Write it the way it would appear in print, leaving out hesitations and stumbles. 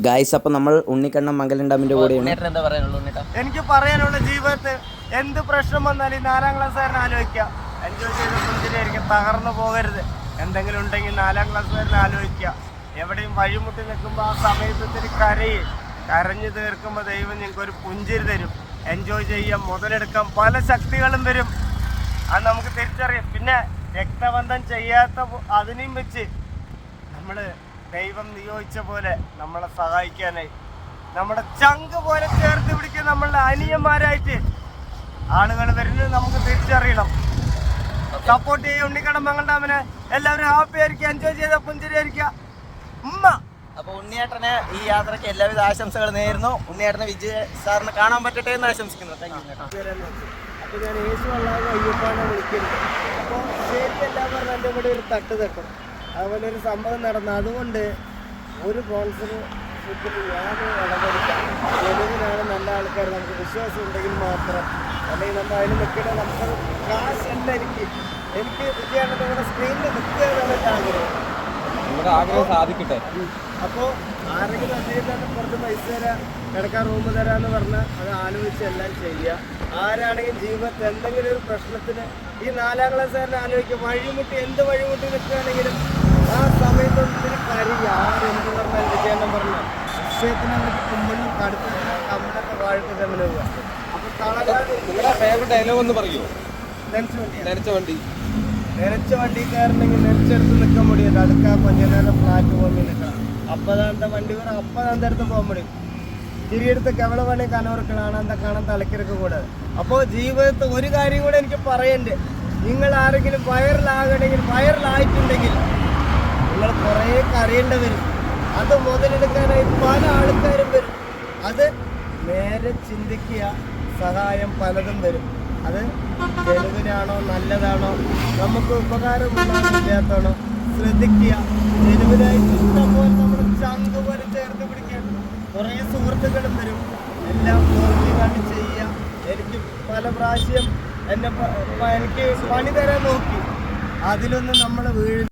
Guys, അപ്പം നമ്മൾ ഉണ്ണിക്കണ്ണൻ മംഗലം ഡാമിന്റെ കൂടെയാണ്. എനിക്ക് പറയാനുള്ള ജീവിതത്തിൽ എന്ത് പ്രശ്നം വന്നാലും 4ാം ക്ലാസ്സുകാരനെ ആലോചിക്കുക. എൻജോയ് ചെയ്ത് പുഞ്ചിരിയായിരിക്കും. തകർന്നു പോകരുത്. എന്തെങ്കിലും ഉണ്ടെങ്കിൽ 4ാം ക്ലാസ്സുകാരനെ ആലോചിക്കുക. എവിടെയും വഴിമുട്ടി നിൽക്കുമ്പോൾ ആ സമയത്തിന് കരഞ്ഞു തീർക്കുമ്പോൾ ദൈവം നിങ്ങൾക്കൊരു പുഞ്ചിരി തരും. എൻജോയ് ചെയ്യാം, മുതലെടുക്കാം, പല ശക്തികളും വരും. അത് നമുക്ക് തിരിച്ചറിയാം. പിന്നെ രക്തബന്ധം ചെയ്യാത്ത അതിനെയും വെച്ച് നമ്മൾ ദൈവം നിയോഗിച്ച പോലെ നമ്മളെ സഹായിക്കാനായി നമ്മുടെ ചങ്ക് പോലെ ചേർത്ത് പിടിക്കുക നമ്മളുടെ അനിയന്മാരായിട്ട് ആളുകൾ വരുന്നത് നമുക്ക് തിരിച്ചറിയണം. സപ്പോർട്ട് ചെയ്യുക ഉണ്ണിക്കണ്ണൻ മംഗലം ഡാമിനെ. എല്ലാവരും ഹാപ്പി ആയിരിക്കുക, എൻജോയ് ചെയ്ത പുഞ്ചിരിയായിരിക്കുക. അപ്പൊ ഉണ്ണിയേട്ടന് ഈ യാത്രയ്ക്ക് എല്ലാവിധ ആശംസകൾ നേരുന്നു. ഉണ്ണിയേട്ടനെ വിജയ സാറിന് കാണാൻ പറ്റട്ടെ എന്ന് ആശംസിക്കുന്നു. അപ്പോൾ ഞാൻ യേശു അല്ലാതെ അയ്യപ്പാനെ വിളിക്കുന്നു. അപ്പോൾ ശരിയല്ല പറഞ്ഞാൽ എൻ്റെ കൂടെ ഒരു തട്ട് തട്ടും. അതുപോലെ ഒരു സംഭവം നടന്നു. അതുകൊണ്ട് ഒരു സ്പോൺസർഷിപ്പിൽ ഞാൻ ഇടപെടുത്താം. ജനുവിനാണ് നല്ല ആൾക്കാർ, നമുക്ക് വിശ്വാസം ഉണ്ടെങ്കിൽ മാത്രം. അല്ലെങ്കിൽ നമ്മൾ അതിന് നിൽക്കണേ. നമുക്ക് കാശല്ല എനിക്ക് വിജയാണെന്ന് ഇവിടെ സ്ക്രീനിൽ നിൽക്കുക എന്നാണ് ആഗ്രഹം. നമ്മുടെ ആഗ്രഹം സാധിക്കട്ടെ. അപ്പോൾ ആരെങ്കിലും അദ്ദേഹത്തിന് കുറച്ച് പൈസ തരാം, കിടക്കാൻ റൂം തരാമെന്ന് പറഞ്ഞാൽ അത് ആലോചിച്ച് എല്ലാം ചെയ്യുക. ആരാണെങ്കിലും ജീവിതത്തിൽ എന്തെങ്കിലും ഒരു പ്രശ്നത്തിന് ഈ 4ാം ക്ലാസ്സുകാരനെ ആലോചിക്കുക. എന്ത് വഴിമുട്ടി നിൽക്കുകയാണെങ്കിലും ആ സമയത്തൊന്നും കരയുക. ആരെന്ത് പറഞ്ഞാൽ വിജയനം പറഞ്ഞാൽ വിഷയത്തിന് അവർക്ക് കുമ്പിളും കടുത്ത കമ്മലൊക്കെ വാഴ്ത്തി തന്നെ പോവുക. അപ്പോൾ തളരാതെ ഡയലോഗ് ഒന്ന് പറയൂ. നനച്ച വണ്ടിക്കാരനെങ്കിൽ നനച്ചെടുത്ത് നിൽക്കാൻ മുടിയും. അടുക്ക കൊഞ്ഞനേരം ഫ്ലാറ്റ് പോകുമ്പോൾ നിൽക്കണം. അപ്പതാന്ത വണ്ടി വരെ അപ്പതാന്തടുത്ത് പോകാൻ മുടിയും. തിരിയെടുത്ത് കവള പണി കനവർക്കളാണ് എന്താ കാണാൻ തലക്കിരക്ക് കൂടാതെ. അപ്പോൾ ജീവിതത്തിൽ ഒരു കാര്യം കൂടെ എനിക്ക് പറയണ്ടേ. നിങ്ങൾ ആരെങ്കിലും വൈറലായിട്ടുണ്ടെങ്കിൽ നിങ്ങൾ കുറേ കരയേണ്ടി വരും. അത് മുതലെടുക്കാനായി പല ആൾക്കാരും വരും. അത് നേരെ ചിന്തിക്കുക. സഹായം പലതും വരും. അത് ജനുവിനാണോ നല്ലതാണോ നമുക്ക് ഉപകാരമുള്ളതാണോ ശ്രദ്ധിക്കുക. ജനുവിനായിട്ട് ഇഷ്ടംപോലെ നമ്മുടെ ചങ്ക് പോലെ ചേർത്ത് പിടിക്കുക. കുറേ സുഹൃത്തുക്കളും വരും. എല്ലാം നോക്കിക്കാണ്ട് ചെയ്യുക. എനിക്ക് പല പ്രാവശ്യം എനിക്ക് പണി തരാൻ നോക്കി. അതിലൊന്നും നമ്മൾ വീഴും.